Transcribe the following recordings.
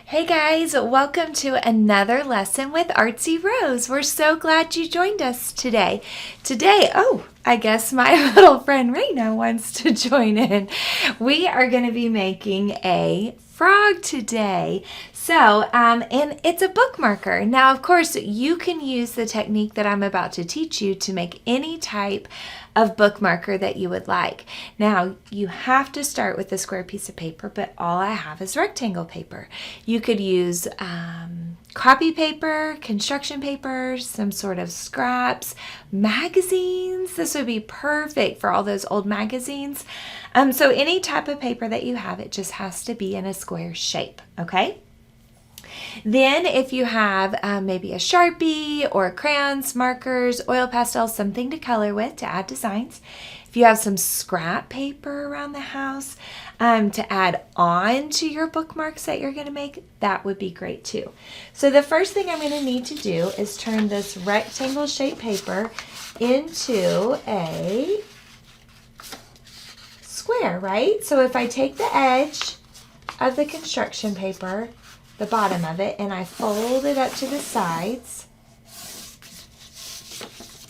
Hey guys, welcome to another lesson with Artsy Rose. We're so glad you joined us today. I guess my little friend Raina wants to join in. We are going to be making a frog today. And it's a bookmarker. Now, of course, you can use the technique that I'm about to teach you to make any type of bookmarker that you would like. Now, you have to start with a square piece of paper, but all I have is rectangle paper. You could use copy paper, construction paper, some sort of scraps, magazines. This would be perfect for all those old magazines. So any type of paper that you have, it just has to be in a square shape, okay? Then if you have maybe a Sharpie or crayons, markers, oil pastels, something to color with to add designs. If you have some scrap paper around the house to add on to your bookmarks that you're going to make, that would be great too. So the first thing I'm going to need to do is turn this rectangle shaped paper into a square, right? So if I take the edge of the construction paper, the bottom of it, and I fold it up to the sides,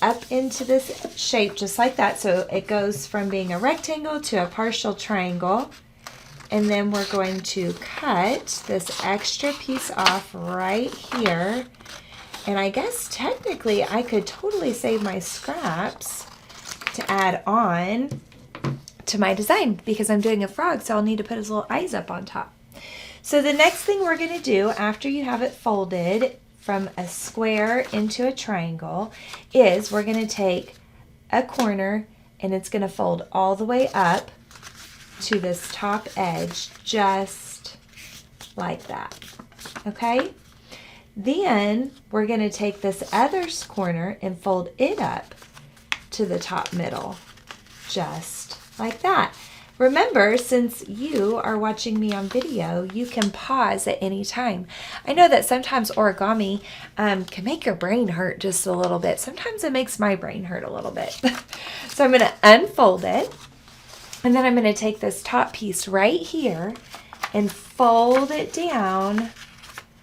up into this shape just like that. So it goes from being a rectangle to a partial triangle. And then we're going to cut this extra piece off right here. And I guess technically I could totally save my scraps to add on to my design because I'm doing a frog, so I'll need to put his little eyes up on top. So the next thing we're going to do after you have it folded from a square into a triangle is we're going to take a corner and it's going to fold all the way up to this top edge just like that. Okay? Then we're going to take this other corner and fold it up to the top middle just like that. Remember, since you are watching me on video, you can pause at any time. I know that sometimes origami can make your brain hurt just a little bit. Sometimes it makes my brain hurt a little bit. So I'm going to unfold it, and then I'm going to take this top piece right here and fold it down.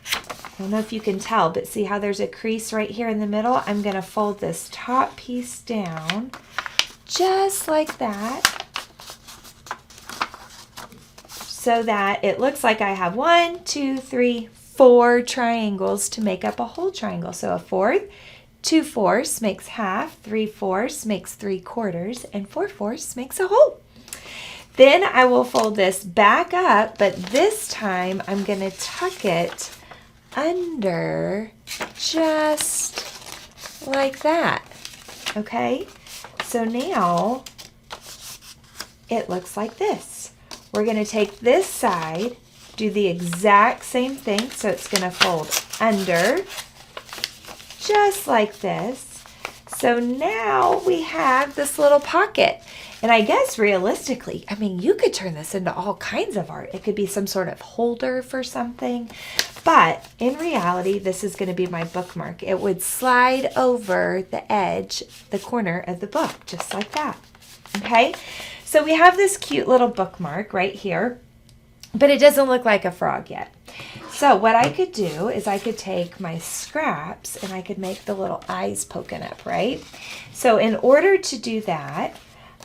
I don't know if you can tell, but see how there's a crease right here in the middle? I'm going to fold this top piece down just like that, so that it looks like I have 1, 2, 3, 4 triangles to make up a whole triangle. So a fourth, 2/4 makes half, 3/4 makes 3/4, and 4/4 makes a whole. Then I will fold this back up, but this time I'm going to tuck it under just like that. Okay? So now it looks like this. We're going to take this side, do the exact same thing. So it's going to fold under just like this. So now we have this little pocket. And I guess realistically, I mean, you could turn this into all kinds of art. It could be some sort of holder for something. But in reality, this is going to be my bookmark. It would slide over the edge, the corner of the book, just like that. Okay? So we have this cute little bookmark right here, but it doesn't look like a frog yet. So what I could do is I could take my scraps and I could make the little eyes poking up, right? So in order to do that,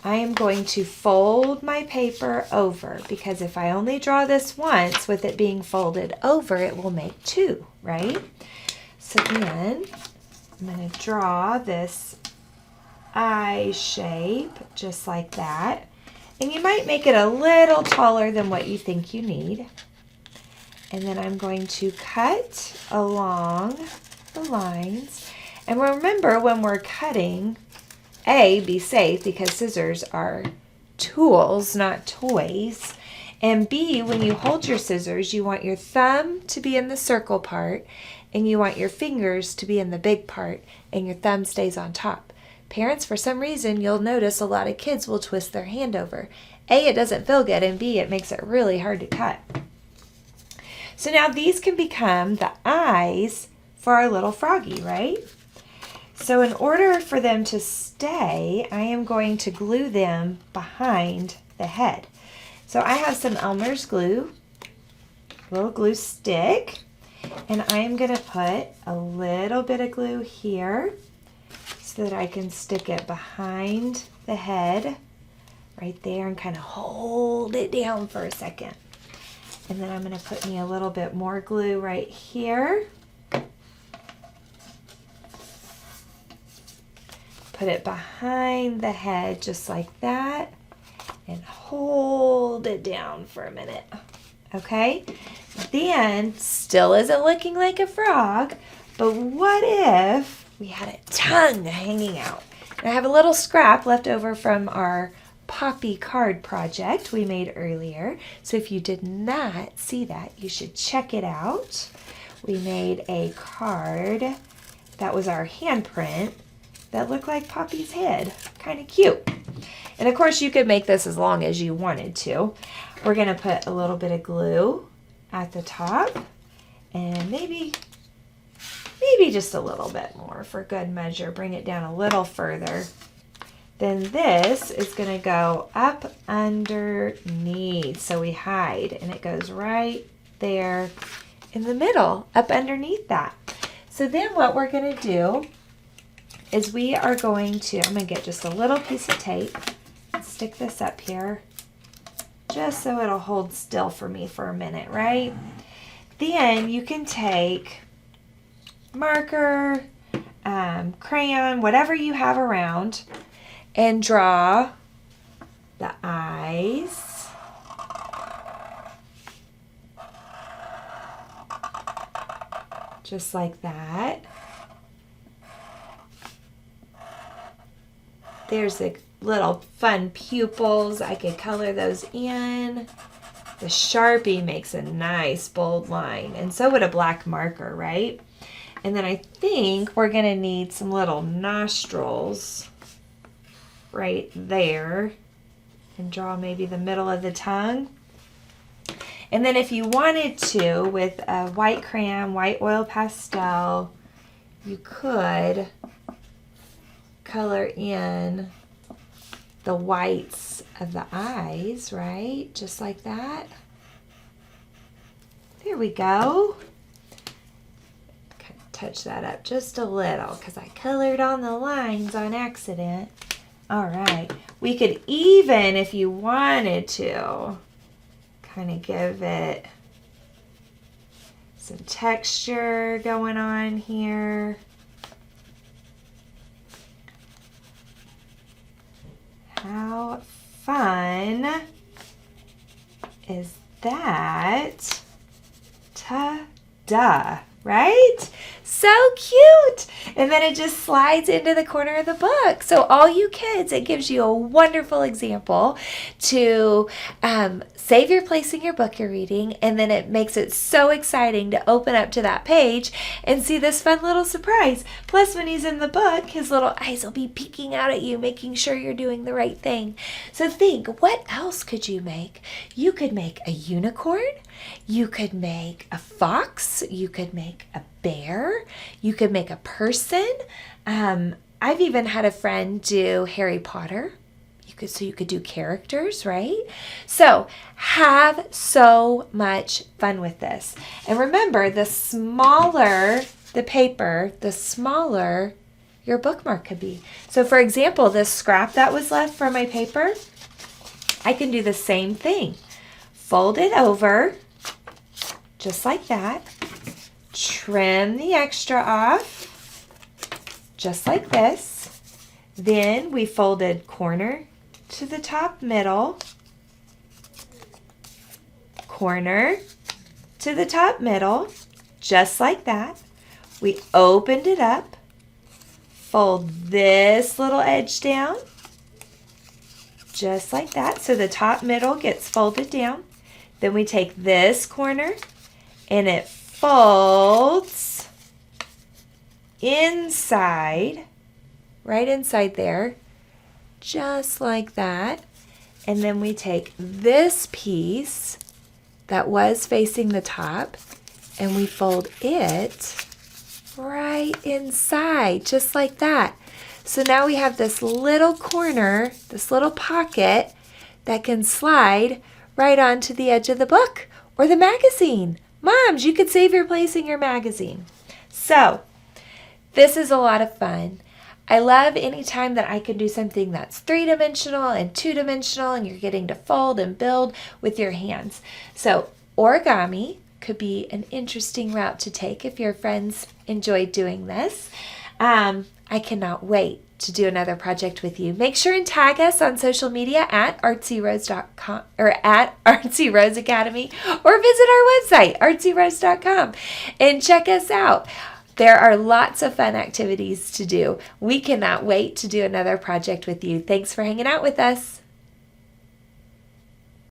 I am going to fold my paper over, because if I only draw this once with it being folded over, it will make 2, right? So then I'm going to draw this eye shape just like that. And you might make it a little taller than what you think you need. And then I'm going to cut along the lines. And remember, when we're cutting, A, be safe, because scissors are tools, not toys. And B, when you hold your scissors, you want your thumb to be in the circle part, and you want your fingers to be in the big part, and your thumb stays on top. Parents, for some reason, you'll notice a lot of kids will twist their hand over. A, it doesn't feel good, and B, it makes it really hard to cut. So now these can become the eyes for our little froggy, right? So in order for them to stay, I am going to glue them behind the head. So I have some Elmer's glue, little glue stick, and I'm going to put a little bit of glue here so that I can stick it behind the head right there and kind of hold it down for a second. And then I'm going to put me a little bit more glue right here. Put it behind the head just like that and hold it down for a minute. Okay? Then, still isn't looking like a frog, but what if we had a tongue hanging out? And I have a little scrap left over from our poppy card project we made earlier. So if you did not see that, you should check it out. We made a card that was our handprint that looked like Poppy's head. Kind of cute. And of course you could make this as long as you wanted to. We're going to put a little bit of glue at the top and maybe just a little bit more for good measure. Bring it down a little further. Then this is going to go up underneath, so we hide, and it goes right there in the middle, up underneath that. So then what we're going to do is we are going to, I'm going to get just a little piece of tape and stick this up here just so it'll hold still for me for a minute, right? Then you can take marker, crayon, whatever you have around, and draw the eyes. Just like that. There's the little fun pupils. I could color those in. The Sharpie makes a nice bold line, and so would a black marker, right? And then I think we're going to need some little nostrils right there, and draw maybe the middle of the tongue. And then if you wanted to, with a white crayon, white oil pastel, you could color in the whites of the eyes, right? Just like that. There we go. Kind of touch that up just a little because I colored on the lines on accident. All right, we could even, if you wanted to, kind of give it some texture going on here. How fun is that? Ta-da, right? So cute. And then it just slides into the corner of the book. So all you kids, it gives you a wonderful example to save your place in your book you're reading, and then it makes it so exciting to open up to that page and see this fun little surprise. Plus, when he's in the book, his little eyes will be peeking out at you, making sure you're doing the right thing. So think, what else could you make? You could make a unicorn. You could make a fox. You could make a bear. You could make a person. I've even had a friend do Harry Potter. So you could do characters, right? So have so much fun with this. And remember, the smaller the paper, the smaller your bookmark could be. So for example, this scrap that was left from my paper, I can do the same thing. Fold it over, just like that. Trim the extra off, just like this. Then we folded corner to the top middle, corner to the top middle, just like that. We opened it up, fold this little edge down, just like that. So the top middle gets folded down. Then we take this corner and it folds inside, right inside there, just like that. And then we take this piece that was facing the top and we fold it right inside, just like that. So now we have this little corner, this little pocket that can slide right onto the edge of the book or the magazine. Moms, you could save your place in your magazine. So this is a lot of fun. I love any time that I can do something that's 3-dimensional and 2-dimensional and you're getting to fold and build with your hands. So origami could be an interesting route to take if your friends enjoy doing this. I cannot wait to do another project with you. Make sure and tag us on social media at artsyrose.com or at Artsy Rose Academy, or visit our website, artsyrose.com, and check us out. There are lots of fun activities to do. We cannot wait to do another project with you. Thanks for hanging out with us.